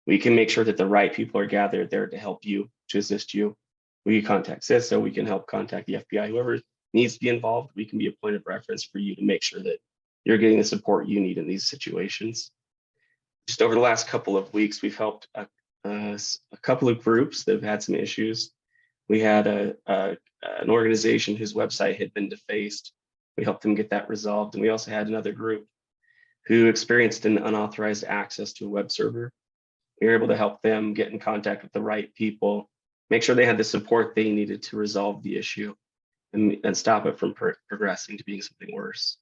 We can make sure that the right people are gathered there to help you, to assist you. We can contact CISA, we can help contact the FBI, whoever needs to be involved. We can be a point of reference for you to make sure that you're getting the support you need in these situations. Just over the last couple of weeks, we've helped a couple of groups that have had some issues. We had an organization whose website had been defaced. We helped them get that resolved. And we also had another group who experienced an unauthorized access to a web server. We were able to help them get in contact with the right people, make sure they had the support they needed to resolve the issue. and stop it from progressing to being something worse.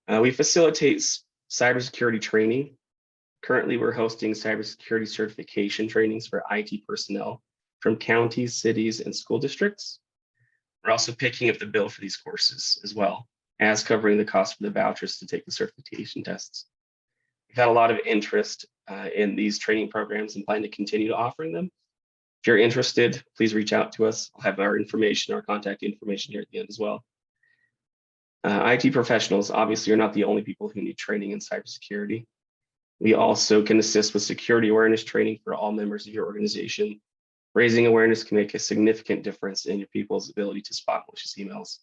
We facilitate cybersecurity training. Currently, we're hosting cybersecurity certification trainings for IT personnel from counties, cities, and school districts. We're also picking up the bill for these courses as well as covering the cost for the vouchers to take the certification tests. We've had a lot of interest in these training programs and plan to continue to offering them. If you're interested, please reach out to us. I'll have our information, our contact information here at the end as well. IT professionals obviously are not the only people who need training in cybersecurity. We also can assist with security awareness training for all members of your organization. Raising awareness can make a significant difference in your people's ability to spot malicious emails.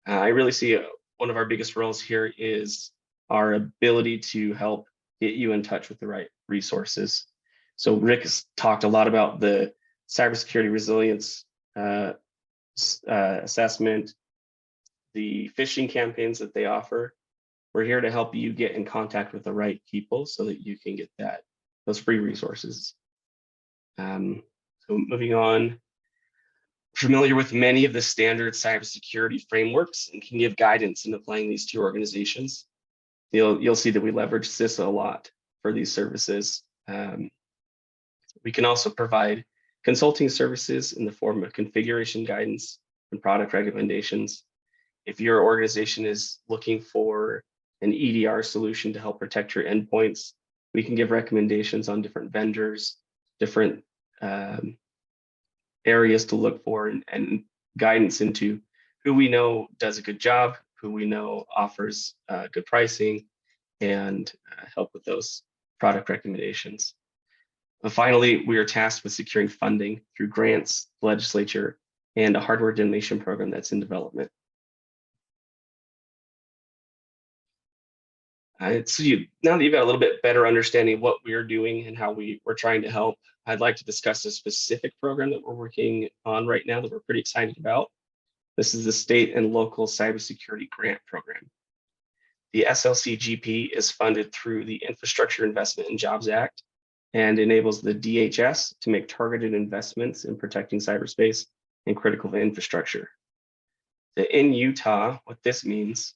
I really see one of our biggest roles here is our ability to help get you in touch with the right resources. So Rick has talked a lot about the cybersecurity resilience assessment, the phishing campaigns that they offer. We're here to help you get in contact with the right people so that you can get those free resources. So moving on, familiar with many of the standard cybersecurity frameworks and can give guidance in applying these to your organizations. You'll see that we leverage CISA a lot for these services. We can also provide consulting services in the form of configuration guidance and product recommendations. If your organization is looking for an EDR solution to help protect your endpoints, we can give recommendations on different vendors, different areas to look for, and guidance into who we know does a good job, who we know offers good pricing, and help with those product recommendations. Finally, we are tasked with securing funding through grants, legislature, and a hardware donation program that's in development. Now that you've got a little bit better understanding of what we're doing and how we're trying to help, I'd like to discuss a specific program that we're working on right now that we're pretty excited about. This is the State and Local Cybersecurity Grant Program. The SLCGP is funded through the Infrastructure Investment and Jobs Act and enables the DHS to make targeted investments in protecting cyberspace and critical infrastructure. In Utah, what this means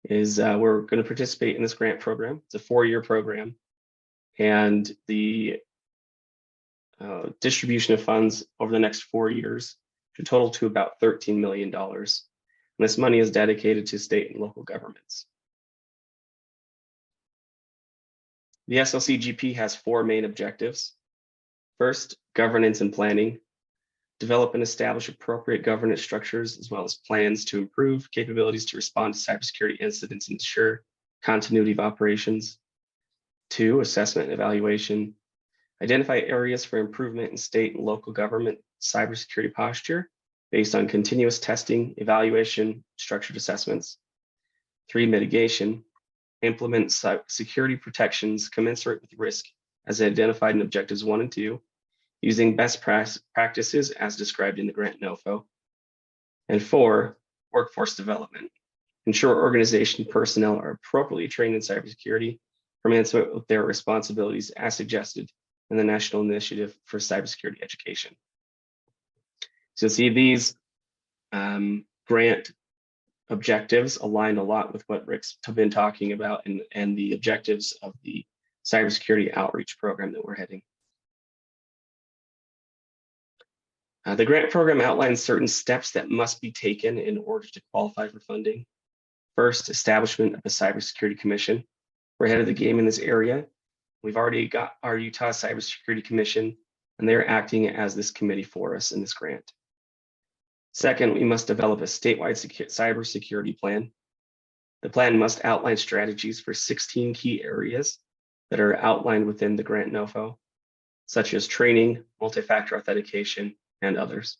is we're going to participate in this grant program. It's a 4-year program, and the distribution of funds over the next 4 years should total to about $13 million. And this money is dedicated to state and local governments. The SLCGP has 4 main objectives. First, governance and planning. Develop and establish appropriate governance structures as well as plans to improve capabilities to respond to cybersecurity incidents and ensure continuity of operations. 2, assessment and evaluation. Identify areas for improvement in state and local government cybersecurity posture based on continuous testing, evaluation, structured assessments. 3, mitigation. Implement security protections commensurate with risk as identified in objectives 1 and 2. Using best practices as described in the grant NOFO. And 4, workforce development. Ensure organization personnel are appropriately trained in cybersecurity, commensurate with their responsibilities as suggested in the National Initiative for Cybersecurity Education. So see, these grant objectives align a lot with what Rick's been talking about and the objectives of the Cybersecurity Outreach program that we're heading. The grant program outlines certain steps that must be taken in order to qualify for funding. First, establishment of a cybersecurity commission. We're ahead of the game in this area. We've already got our Utah Cybersecurity Commission, and they're acting as this committee for us in this grant. Second, we must develop a statewide cybersecurity plan. The plan must outline strategies for 16 key areas that are outlined within the grant NOFO, such as training, multi-factor authentication, and others.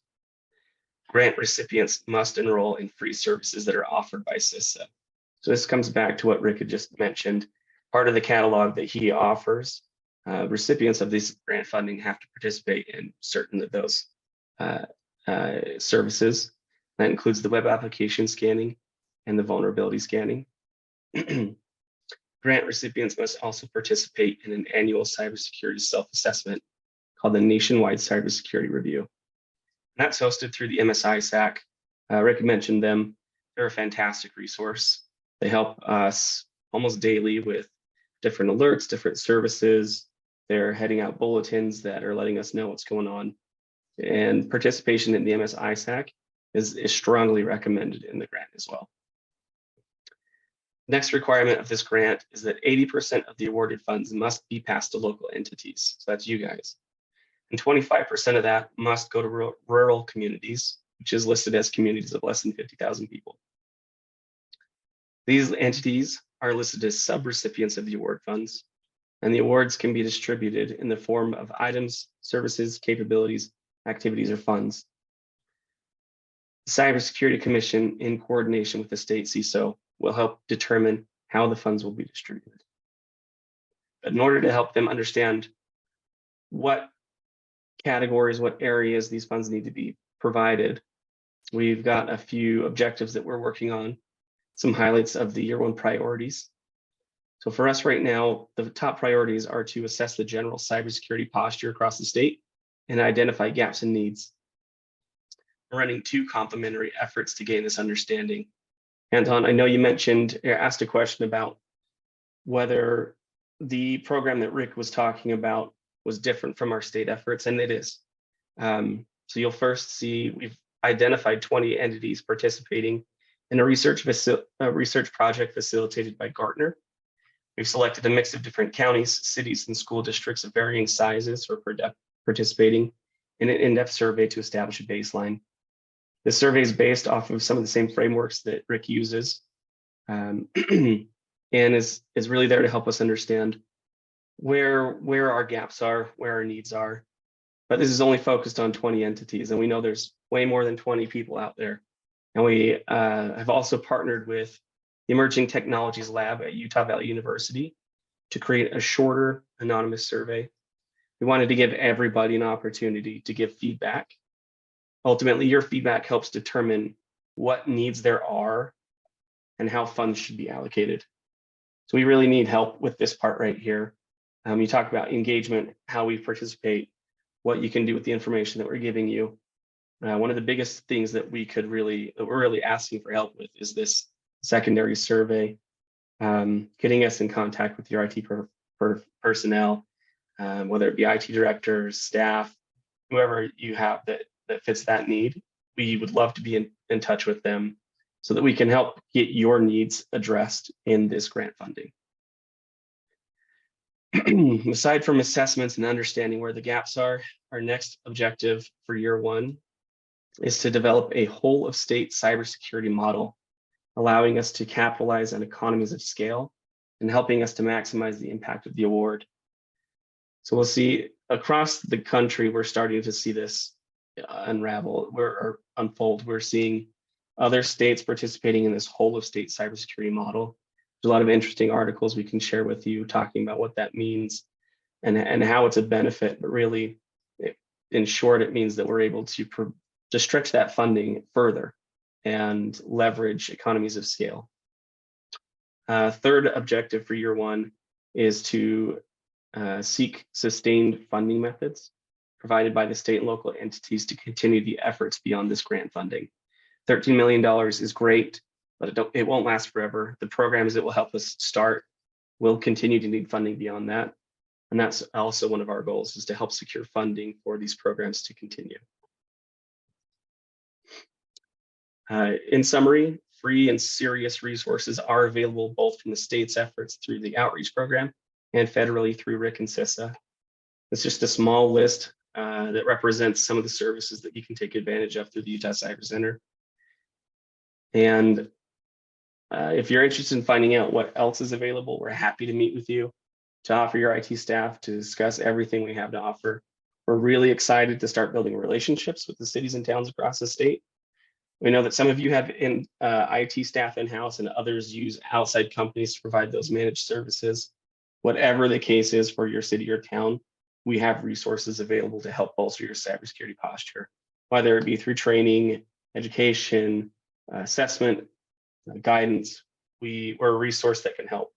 Grant recipients must enroll in free services that are offered by CISA. So this comes back to what Rick had just mentioned. Part of the catalog that he offers, recipients of this grant funding have to participate in certain of those services. That includes the web application scanning and the vulnerability scanning. Grant recipients must also participate in an annual cybersecurity self-assessment called the Nationwide Cybersecurity Review. And that's hosted through the MSISAC. Rick mentioned them. They're a fantastic resource. They help us almost daily with different alerts, different services. They're heading out bulletins that are letting us know what's going on. And participation in the MSISAC is strongly recommended in the grant as well. Next requirement of this grant is that 80% of the awarded funds must be passed to local entities. So that's you guys. And 25% of that must go to rural communities, which is listed as communities of less than 50,000 people. These entities are listed as subrecipients of the award funds, and the awards can be distributed in the form of items, services, capabilities, activities, or funds. The Cybersecurity Commission, in coordination with the state CISO, will help determine how the funds will be distributed. But in order to help them understand what categories, what areas these funds need to be provided, we've got a few objectives that we're working on, some highlights of the year one priorities. So for us right now, the top priorities are to assess the general cybersecurity posture across the state and identify gaps and needs. We're running two complementary efforts to gain this understanding. Anton, I know you mentioned, or asked a question about whether the program that Rick was talking about was different from our state efforts, and it is. So you'll first see we've identified 20 entities participating in a research project facilitated by Gardner. We've selected a mix of different counties, cities, and school districts of varying sizes who are participating in an in-depth survey to establish a baseline. This survey is based off of some of the same frameworks that Rick uses, and is really there to help us understand where our gaps are, where our needs are. But this is only focused on 20 entities, and we know there's way more than 20 people out there. And we have also partnered with the Emerging Technologies Lab at Utah Valley University to create a shorter anonymous survey. We wanted to give everybody an opportunity to give feedback. Ultimately, your feedback helps determine what needs there are and how funds should be allocated. So we really need help with this part right here. You talk about engagement, how we participate, what you can do with the information that we're giving you. One of the biggest things that we're really asking for help with is this secondary survey, getting us in contact with your IT personnel, whether it be IT directors, staff, whoever you have that fits that need. We would love to be in touch with them so that we can help get your needs addressed in this grant funding. Aside from assessments and understanding where the gaps are, our next objective for year one is to develop a whole of state cybersecurity model, allowing us to capitalize on economies of scale and helping us to maximize the impact of the award. So we'll see across the country, we're starting to see this unravel or unfold. We're seeing other states participating in this whole of state cybersecurity model. There's a lot of interesting articles we can share with you talking about what that means and how it's a benefit, but really, in short, it means that we're able to stretch that funding further and leverage economies of scale. Third objective for year one is to seek sustained funding methods provided by the state and local entities to continue the efforts beyond this grant funding. $13 million is great, but it won't last forever. The programs that will help us start will continue to need funding beyond that. And that's also one of our goals, is to help secure funding for these programs to continue. In summary, free and serious resources are available both from the state's efforts through the outreach program and federally through RIC and CISA. It's just a small list that represents some of the services that you can take advantage of through the Utah Cyber Center. And if you're interested in finding out what else is available, we're happy to meet with you, to offer your IT staff, to discuss everything we have to offer. We're really excited to start building relationships with the cities and towns across the state. We know that some of you have IT staff in-house and others use outside companies to provide those managed services. Whatever the case is for your city or town, we have resources available to help bolster your cybersecurity posture, whether it be through training, education, assessment, guidance. We're a resource that can help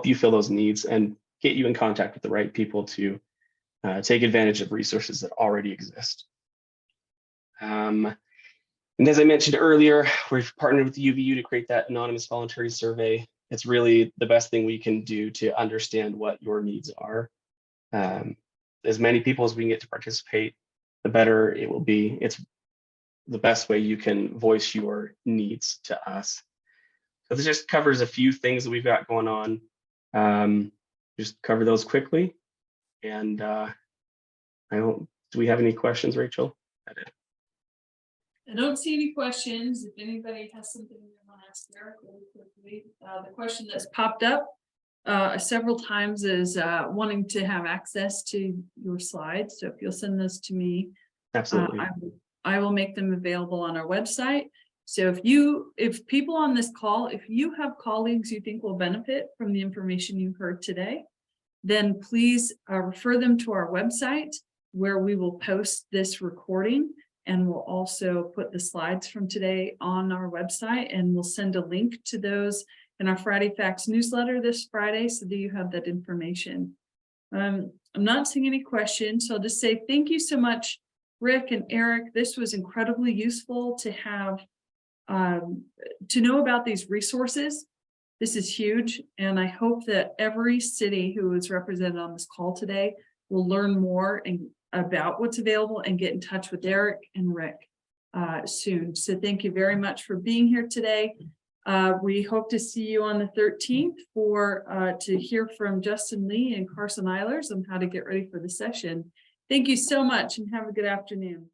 you fill those needs and get you in contact with the right people to take advantage of resources that already exist. And as I mentioned earlier, we've partnered with the UVU to create that anonymous voluntary survey. It's really the best thing we can do to understand what your needs are. As many people as we can get to participate, the better it will be. It's the best way you can voice your needs to us. So this just covers a few things that we've got going on. Just cover those quickly. And do we have any questions, Rachel?
I don't see any questions. If anybody has something they want to ask Eric really quickly, the question that's popped up several times is wanting to have access to your slides. So if you'll send those to me,
Absolutely.
I will make them available on our website. So if people on this call, if you have colleagues you think will benefit from the information you heard today, then please refer them to our website, where we will post this recording, and we'll also put the slides from today on our website, and we'll send a link to those in our Friday Facts newsletter this Friday, so that you have that information. I'm not seeing any questions, so I'll just say thank you so much, Rick and Eric. This was incredibly useful to have, to know about these resources. This is huge, and I hope that every city who is represented on this call today will learn more about what's available and get in touch with Eric and Rick soon. So thank you very much for being here today. We hope to see you on the 13th to hear from Justin Lee and Carson Eilers on how to get ready for the session. Thank you so much and have a good afternoon.